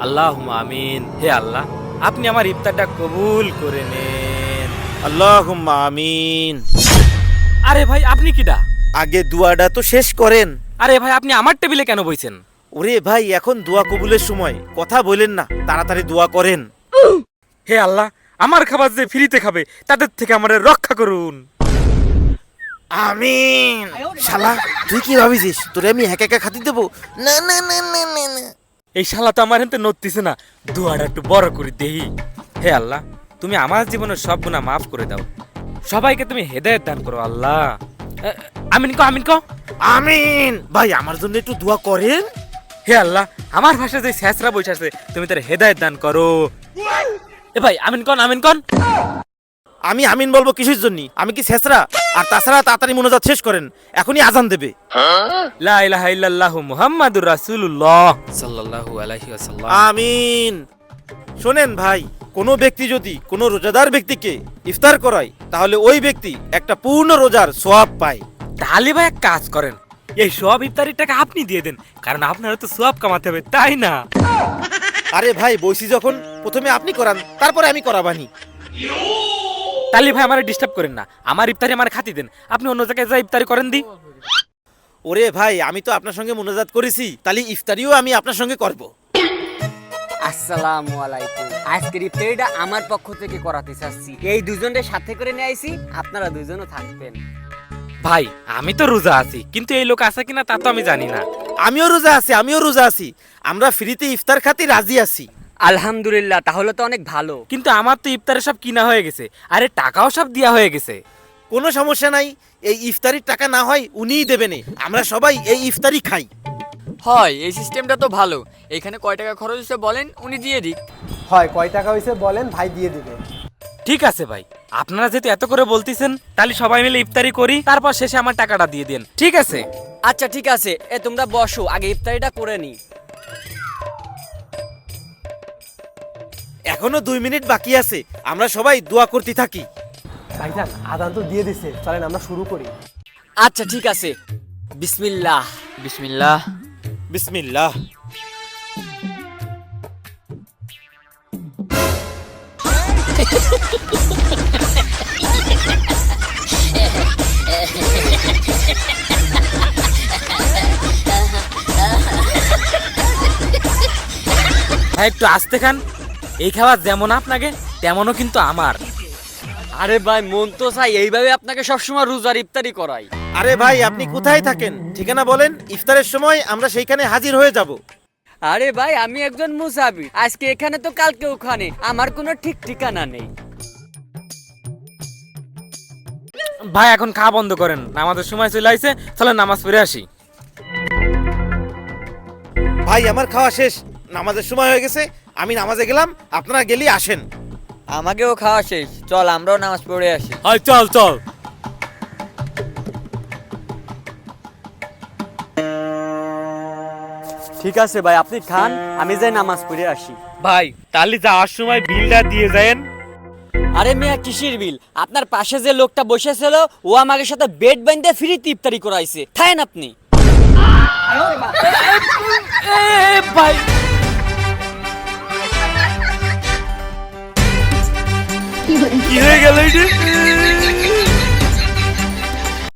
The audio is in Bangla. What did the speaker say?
আল্লাহুম্মা আমিন। হে আল্লাহ, আপনি আমার ইফতারটা কবুল করে নেন। আল্লাহুম্মা আমিন। আরে ভাই, আপনি কিডা? আগে দোয়াটা তো শেষ করেন। আরে ভাই, আপনি আমার টেবিলে কেন বইছেন? ওরে ভাই, এখন দোয়া কবুলের সময়, কথা বলেন না, তাড়াতাড়ি দোয়া করেন। হে আল্লাহ, আমার খাবার যে ফ্রিতে খাবে তাদের থেকে আমাদের রক্ষা করুন। আমিন। শালা, তুই কি ভাবিছিস তোরে আমি একা একা খাতি দেবো? না না না না না না। এই শালা তো আমার হাতে নড়তিছে না, দোয়াটা একটু বড় করে দেই। হে আল্লাহ, তুমি আমার জীবনের সব গুনাহ মাফ করে দাও, সবাইকে তুমি হেদায়েত দান করো আল্লাহ। আমিন কো, আমিন কো। আমিন। ভাই, আমার জন্য একটু দোয়া করেন। হে আল্লাহ, আমার ভাষায় যে শেষরা বসে আছে তুমি তার হেদায়েত দান করো। এ ভাই, আমিন কন, আমিন কন। আমি আমিন বলবো কিসের জন্য? আমি কি ছেসরা? আর তাছাড়া তাড়াতাড়ি মোনাজাত শেষ করেন, এখনই আজান দেবে। লা ইলাহা ইল্লাল্লাহু মুহাম্মাদুর রাসূলুল্লাহ সাল্লাল্লাহু আলাইহি ওয়াসাল্লাম। আমিন। শোনেন ভাই, কোনো ব্যক্তি যদি কোনো রোজাদার ব্যক্তিকে ইফতার করায়, তাহলে ওই ব্যক্তি একটা পূর্ণ রোজার সওয়াব পায়। তাহলে ভাই এক কাজ করেন, এই সব ইফতারির টাকা আপনি দিয়ে দেন, কারণ আপনারা তো সওয়াব কামাতে হবে, তাই না? আরে ভাই, বইসি যখন, প্রথমে আপনি করান, তারপরে আমি করাবানি। তাহলে ভাই আমারে ডিস্টার্ব করেন না, আমার ইফতারি আমার খাতি দেন, আপনি অন্য জায়গায় যা ইফতারি করেন দি। ওরে ভাই, আমি তো আপনার সঙ্গে মোনাজাত করেছি, তাহলে ইফতারিও আমি আপনার সঙ্গে করব। আসসালামু আলাইকুম। আজকের ইফতারিটা আমার পক্ষ থেকে করাতে চাচ্ছি। এই দুজনের সাথে করে নিয়ে আইছি, আপনারা দুজনও থাকবেন। ভাই, আমি তো রোজা আছি, কিন্তু এই লোক আছে কিনা তা তো আমি জানি না। আমিও রোজা আছি, আমিও রোজা আছি। আমরা ফ্রিতে ইফতার খাতে রাজি আছি। আলহামদুলিল্লাহ, তাহলে তো অনেক ভালো। কিন্তু আমার তো ইফতারে সব কিনা হয়ে গেছে, আরে টাকাও সব দেয়া হয়ে গেছে। কোনো সমস্যা নাই, এই ইফতারির টাকা না হয় উনিই দেবেন, আমরা সবাই এই ইফতারি খাই। হয়, এই সিস্টেমটা তো ভালো। এখানে কয় টাকা খরচ হচ্ছে বলেন, উনি দিয়ে দিক। হয়, কয় টাকা হয়েছে বলেন, ভাই দিয়ে দিবে। ঠিক আছে ভাই, আপনারা যেহেতু এত করে বলতেছেন, তাহলে সবাই মিলে ইফতারি করি, তারপর শেষে আমার টাকাটা দিয়ে দেন, ঠিক আছে? আচ্ছা ঠিক আছে, তোমরা বসো, আগে ইফতারিটা করে নি। এখনো 2 মিনিট বাকি আছে, আমরা সবাই দোয়া করতে থাকি। ভাইজান, আদান তো দিয়ে দিছে, চলেন আমরা শুরু করি। আচ্ছা ঠিক আছে, বিসমিল্লাহ। বিসমিল্লাহ। বিসমিল্লাহ। ভাই একটু আস্তে খান, এই খাবার যেমন আপনাকে তেমনও কিন্তু আমার। আরে ভাই, মন তো চাই এইভাবে আপনাকে সবসময় রোজার ইফতারি করাই। আরে ভাই, আপনি কোথায় থাকেন? ঠিকানা বলেন, ইফতারের সময় আমরা সেইখানে হাজির হয়ে যাব। আরে ভাই, আমি একজন মুসাফির, আজকে এখানে তো কালকে ওখানে, আমার কোনো ঠিক ঠিকানা নেই। ভাই এখন খাওয়া বন্ধ করেন, নামাজের সময় চলে আইছে, চলেন নামাজ পড়ে আসি। ভাই, আমার খাওয়া শেষ, নামাজের সময় হয়ে গেছে, আমি নামাজে গেলাম, আপনারা গেলেই আসেন। আমাকেও খাওয়া শেষ, চল আমরাও নামাজ পড়ে আসি। হয়, চল চল। ঠিক আছে ভাই, আপনি খান, আমি যাই নামাজ পড়ে আসি। ভাই, তাহলে যাওয়ার সময় বিলটা দিয়ে যায়েন। আরে মিয়া, কিসের বিল? আপনার পাশে যে লোকটা বসেছিল, ও আমাকে সাথে বেড বাইন্ধে ফ্রিতে ইফতারি করাইছে, খায়েন আপনি। ভাই, কি হয়ে গেল?